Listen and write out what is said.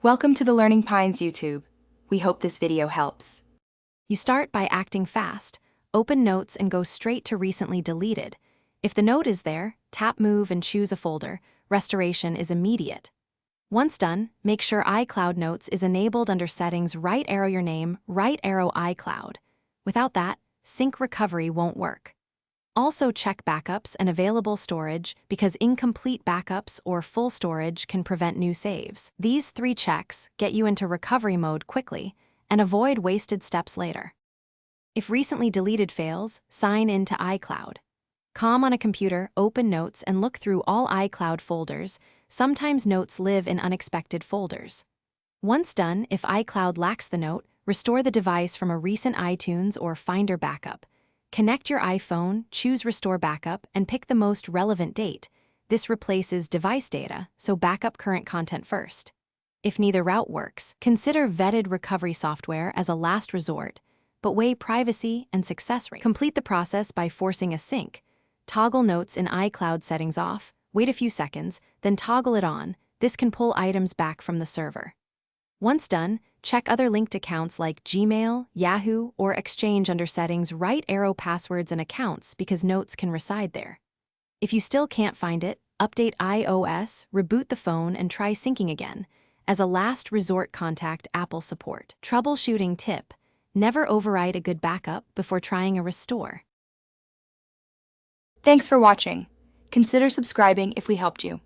Welcome to the Learning Pines YouTube. We hope this video helps. You start by acting fast. Open Notes and go straight to Recently Deleted. If the note is there, tap Move and choose a folder. Restoration is immediate. Once done, make sure iCloud Notes is enabled under Settings, right arrow your name, right arrow iCloud. Without that, Sync Recovery won't work. Also check backups and available storage because incomplete backups or full storage can prevent new saves. These 3 checks get you into recovery mode quickly and avoid wasted steps later. If Recently Deleted fails, sign in to iCloud. Calm on a computer, open Notes and look through all iCloud folders. Sometimes notes live in unexpected folders. Once done, if iCloud lacks the note, restore the device from a recent iTunes or Finder backup. Connect your iPhone, choose Restore Backup, and pick the most relevant date. This replaces device data, so backup current content first. If neither route works, consider vetted recovery software as a last resort, but weigh privacy and success rate. Complete the process by forcing a sync. Toggle Notes in iCloud settings off, wait a few seconds, then toggle it on. This can pull items back from the server. Once done, check other linked accounts like Gmail, Yahoo, or Exchange under Settings, right arrow Passwords and Accounts because notes can reside there. If you still can't find it, update iOS, reboot the phone, and try syncing again. As a last resort, contact Apple support. Troubleshooting tip: never overwrite a good backup before trying a restore. Thanks for watching. Consider subscribing if we helped you.